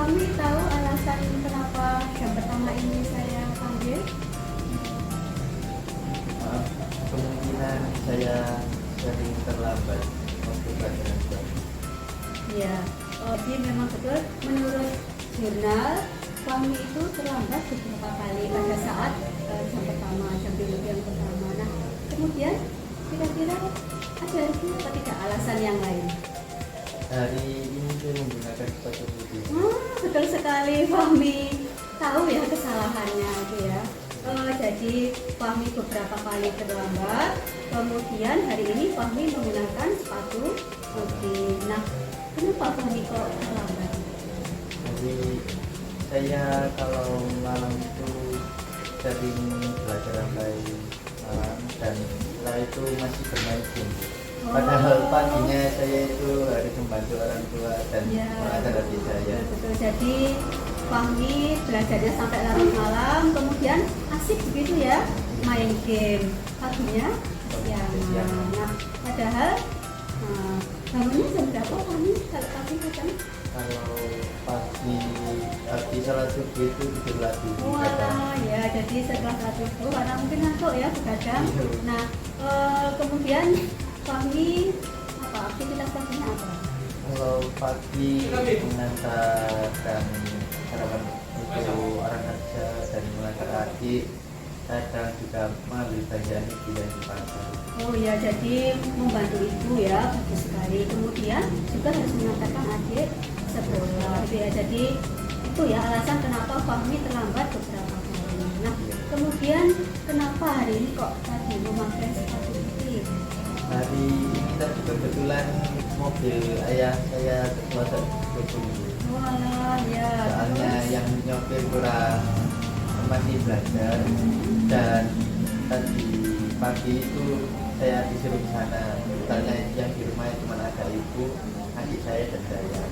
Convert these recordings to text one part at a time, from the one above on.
Fahmi tahu alasan kenapa jam pertama ini saya panggil? Maaf, kemungkinan saya sering terlambat waktu pelajaran. Ya, jadi memang betul menurut jurnal Fahmi itu terlambat beberapa kali pada saat jam pertama, jam biologi yang pertama. Nah, kemudian kira-kira ada lagi apa tidak alasan yang lain? Hari ini saya menggunakan sepatu putih. Betul sekali, Fahmi tahu ya kesalahannya itu ya. Jadi Fahmi beberapa kali terlambat, kemudian hari ini Fahmi menggunakan sepatu putih. Nah, kenapa Fahmi kok terlambat? Jadi saya kalau malam itu sering belajar sampai malam dan setelah itu masih bermain game. Padahal paginya saya itu harus membantu orang tua dan mengajar adik saya. Betul. Jadi Fahmi belajarnya sampai larut malam, kemudian asik begitu ya main game. Paginya kesiangan. Nah, padahal bangunnya jam berapa Fahmi kalau pagi kadang? Kalau pagi habis salat subuh itu tidur lagi. Walah ya, jadi setelah salat subuh karena mungkin ngantuk ya begadang. Nah, kemudian Fahmi apa aktivitas paginya apa? Kalau pagi mengantarkan sarapan untuk orang kerja dan mengantar adik, kadang juga mengambil belanjaan di pasar. Oh ya, jadi membantu ibu ya, bagus sekali. Kemudian juga harus mengantarkan adik sekolah gitu ya. Jadi itu ya alasan kenapa Fahmi terlambat beberapa kali. Nah, kemudian kenapa hari ini kok tadi memakai sepatu putih? Hari ini tadi kebetulan mobil ayah saya terpleset berbunyi. Walah ya. Soalnya yang nyopir kurang masih belajar dan tadi pagi itu saya disuruh ke sana. Misalnya yang di rumah cuma ada ibu, adik saya dan saya.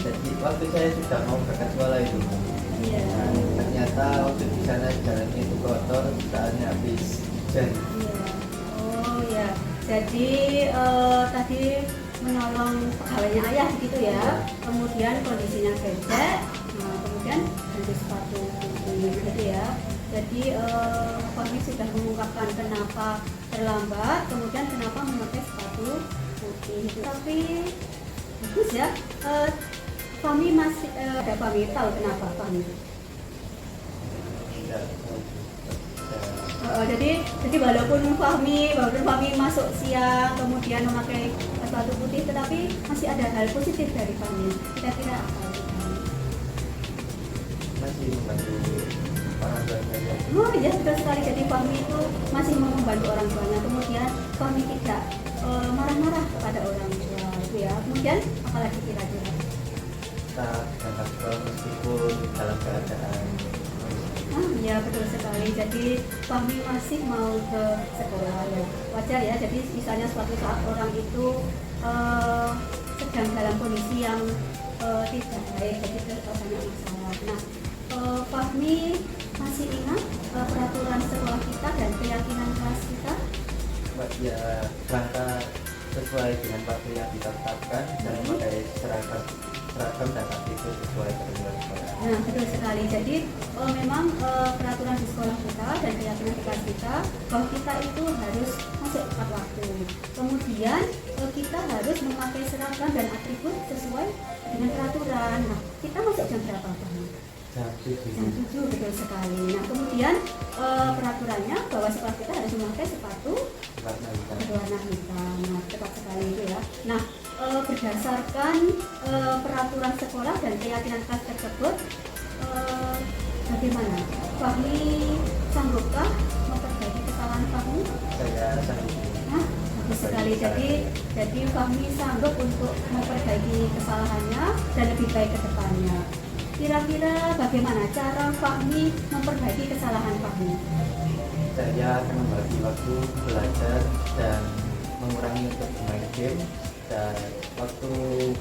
Jadi waktu saya sudah mau berangkat sekolah itu, Iya. nah, ternyata waktu di sana jalannya itu kotor, soalnya habis hujan. Iya. Oh ya. Jadi tadi menolong pegawainya ayah gitu ya. Kemudian kondisinya becek. Nah, kemudian ganti sepatu putih gitu ya. Jadi Fahmi sudah mengungkapkan kenapa terlambat, kemudian kenapa memakai sepatu putih. Tapi bagus ya. Fahmi masih ada Fahmi tahu kenapa Fahmi? Jadi walaupun Fahmi masuk siang kemudian memakai sepatu putih, tetapi masih ada hal positif dari Fahmi. Kira-kira apa? Masih membantu orang tua saya. Oh iya, betul sekali. Jadi Fahmi itu masih mau membantu orang tuanya. Kemudian Fahmi tidak marah-marah kepada orang tua itu ya. Kemudian apalagi kira-kira? Kita berangkat sekolah meskipun dalam keadaan Ya betul sekali. Jadi Fahmi masih mau ke sekolah ya. Wajar ya. Jadi misalnya suatu saat orang itu sedang dalam kondisi yang tidak baik, jadi banyak masalah. Nah, Fahmi masih ingat peraturan sekolah kita dan keyakinan kelas kita? ya berangkat sesuai dengan waktu yang ditetapkan dan memakai seragam dan aktivitas sesuai ketentuan sekolah. Nah, betul sekali. Jadi memang peraturan di sekolah kita dan keyakinan di kelas kita bahwa kita itu harus masuk tepat waktu. Kemudian kita harus memakai seragam dan atribut sesuai dengan peraturan. Nah, kita masuk jam berapa, Bang? Jam 7. Jam 7, betul sekali. Nah, kemudian peraturannya bahwa sekolah kita harus memakai sepatu berwarna hitam. Nah, tepat sekali itu ya. Nah, berdasarkan peraturan sekolah dan keyakinan kelas tersebut, bagaimana? Fahmi sanggupkah memperbaiki kesalahan Fahmi? Saya sanggup. Nah, bagus sekali. Jadi Fahmi sanggup untuk memperbaiki kesalahannya dan lebih baik ke depannya. Kira-kira bagaimana cara Fahmi memperbaiki kesalahan Fahmi? Saya akan membagi waktu belajar dan mengurangi untuk bermain game, dan waktu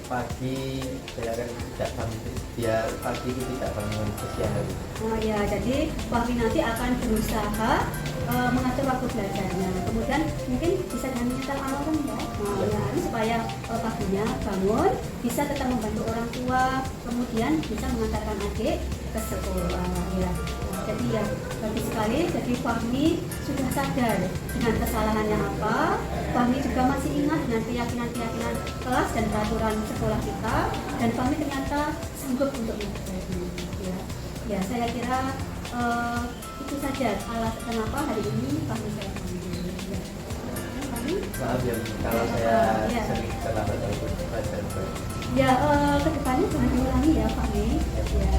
pagi saya akan tidak bangun biar pagi itu tidak bangun kesian hari. Nah ya, jadi Fahmi nanti akan berusaha mengatur waktu belajarnya. Kemudian mungkin bisa dengan mental alarm ya. Nah, ya, supaya paginya bangun bisa tetap membantu orang tua tua, kemudian bisa mengantarkan adik ke sekolah ya. Nah, jadi ya bagus sekali. Jadi Fahmi sudah sadar dengan kesalahannya apa. Fahmi juga masih ingat dengan keyakinan kelas dan peraturan sekolah kita, dan Fahmi ternyata sanggup untuk melakukannya. Ya, saya kira itu saja alasan kenapa hari ini Fahmi saya panggil. Ya. Fahmi? Maaf ya kalau saya Ya. sering terlambat dalam belajar. Ya, kedepannya jangan diulangi ya Fahmi. Ya.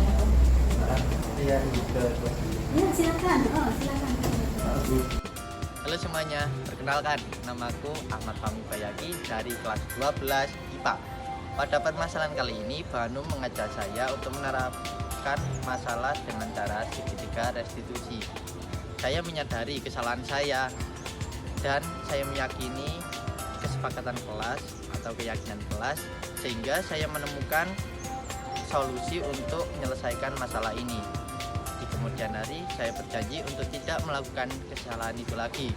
Maaf, saya ke kelas dulu. Ya, silakan. Silakan. Maaf, Bu. Halo semuanya, perkenalkan, namaku Ahmad Fahmi Bayaki dari kelas 12 IPA. Pada permasalahan kali ini, Banu mengajak saya untuk menerapkan masalah dengan cara segitiga restitusi. Saya menyadari kesalahan saya, dan saya meyakini kesepakatan kelas atau keyakinan kelas, sehingga saya menemukan solusi untuk menyelesaikan masalah ini. Di kemudian hari, saya berjanji untuk tidak melakukan kesalahan itu lagi.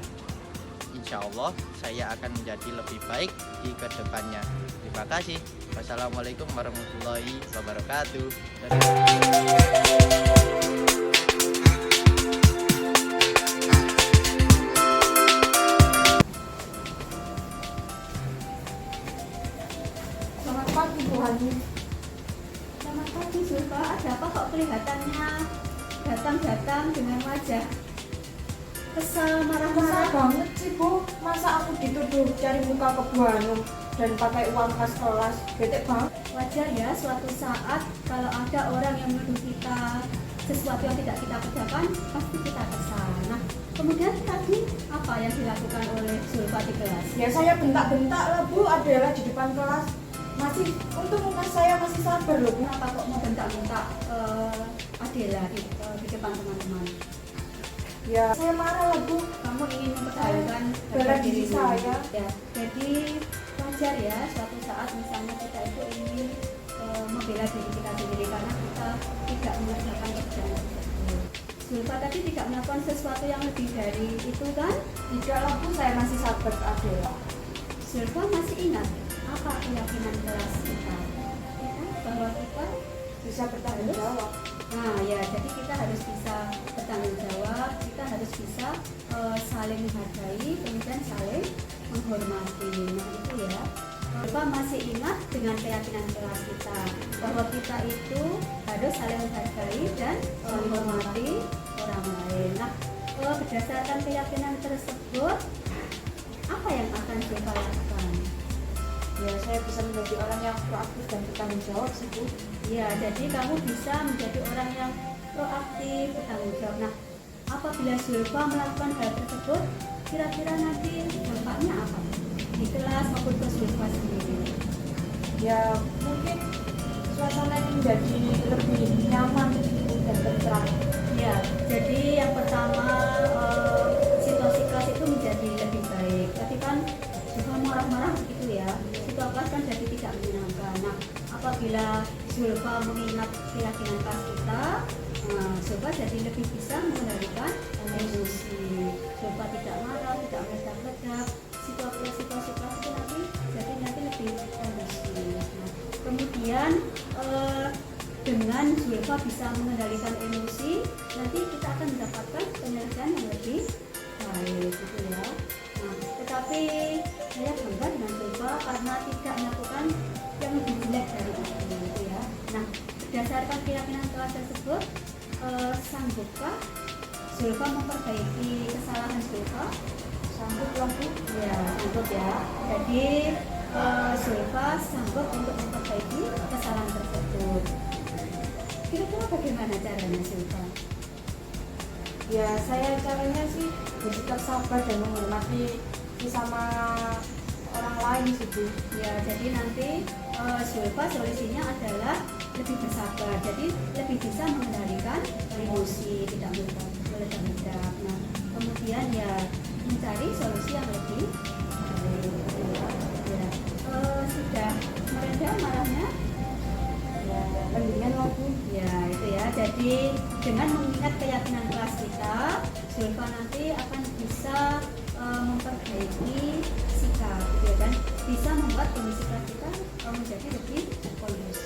Insya Allah, saya akan menjadi lebih baik di kedepannya. Terima kasih. Wassalamualaikum warahmatullahi wabarakatuh. Selamat pagi Bu Hani. Selamat pagi Zulfa, ada apa kok kelihatannya datang-datang dengan wajah kesal, Kesal marah-marah? banget sih Bu, masa aku dituduh cari muka ke Bu Hanum dan pakai uang kas kelas, bete banget. Wajar ya suatu saat kalau ada orang yang menuduh kita sesuatu yang tidak kita kerjakan, pasti kita kesal. Nah, kemudian tadi apa yang dilakukan oleh Zulfa di kelas? Ya saya bentak-bentak lah Bu, Adela di depan kelas. Masih, untung muka saya masih sabar loh Bu. Kenapa kok mau bentak-bentak Adela di depan teman-teman? Ya saya marah lah Bu. Kamu ingin mempertahankan Bela harga diri dirimu. saya. Ya, jadi wajar ya suatu saat misalnya kita itu ingin membela diri kita sendiri karena kita tidak mengerjakan pekerjaan tersebut. Zulfa tadi tidak melakukan sesuatu yang lebih dari itu kan? Tidak lah Bu, saya masih sabar ke Adela. Zulfa masih ingat apa keyakinan kelas kita? Ya kan? Bahwa kita Bisa bertanggung jawab. Nah ya, jadi kita harus bisa bertanggung jawab, kita harus bisa saling menghargai, kemudian saling menghormati. Nah itu ya, Bapak masih ingat dengan keyakinan kelas kita bahwa kita itu harus saling menghargai dan menghormati orang lain. Nah, berdasarkan keyakinan tersebut, apa yang akan kita lakukan? Ya saya bisa menjadi orang yang proaktif dan bertanggung jawab sih Bu. Ya, jadi kamu bisa menjadi orang yang proaktif, bertanggung jawab. Nah, apabila Zulfa melakukan hal tersebut, kira-kira nanti dampaknya apa? Di kelas maupun ke Zulfa sendiri. Ya mungkin suasana ini menjadi lebih nyaman dan tentram. Ya, jadi yang pertama situasi kelas itu menjadi lebih baik. Tadi kan Zulfa marah-marah gitu ya. Situasi kelas kan jadi tidak menyenangkan. Nah, apabila Zulfa mengingat keyakinan kelas kita, Zulfa jadi lebih bisa mengendalikan emosi. Zulfa tidak marah, tidak meledak-ledak. Situasi kelas itu nanti lebih kondusif. Nah, kemudian dengan Zulfa bisa mengendalikan emosi, nanti kita akan mendapatkan penyelesaian yang lebih baik gitu ya. Nah, tetapi saya bangga dengan Zulfa karena tidak melakukan yang lebih jelek dari itu gitu ya. Nah, berdasarkan keyakinan kelas tersebut, sanggupkah Zulfa memperbaiki kesalahan Zulfa? Sanggup lah Bu. Ya, sanggup ya. Jadi Zulfa sanggup untuk memperbaiki kesalahan tersebut. Kira-kira bagaimana caranya Zulfa? Ya saya caranya sih bersikap sabar dan menghormati sesama orang lain sih Bu. Ya, jadi nanti Zulfa solusinya adalah lebih bersabar. Jadi lebih bisa mengendalikan emosi, tidak meledak-ledak. Nah, kemudian ya mencari solusi yang lebih baik. Ya, sudah mereda marahnya? Ya mendingan lah Bu. Ya itu ya, jadi dengan mengingat keyakinan kelas kita, Zulfa nanti akan bisa memperbaiki sikap gitu ya kan, bisa membuat kondisi kelas kita menjadi lebih kondusif.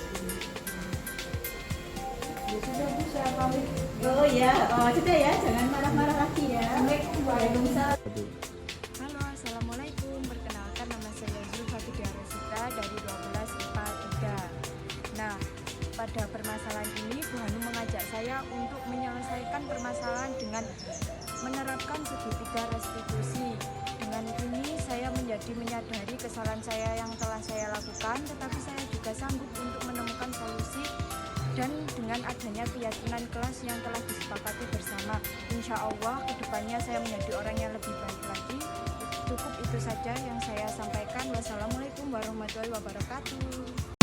saya pamit. Oh iya, sudah ya, jangan marah-marah lagi ya. Waalaikumsalam. Halo, Assalamualaikum. Perkenalkan nama saya Zulfati Diarosita dari 12 IPA 3. Nah, pada permasalahan ini Bu Hanum mengajak saya untuk menyelesaikan permasalahan dengan menerapkan segitiga restitusi. Dengan ini saya menjadi menyadari kesalahan saya yang telah saya lakukan, tetapi saya juga sanggup untuk menemukan solusi dan dengan adanya keyakinan kelas yang telah disepakati bersama. Insya Allah kedepannya saya menjadi orang yang lebih baik lagi. Cukup itu saja yang saya sampaikan. Wassalamualaikum warahmatullahi wabarakatuh.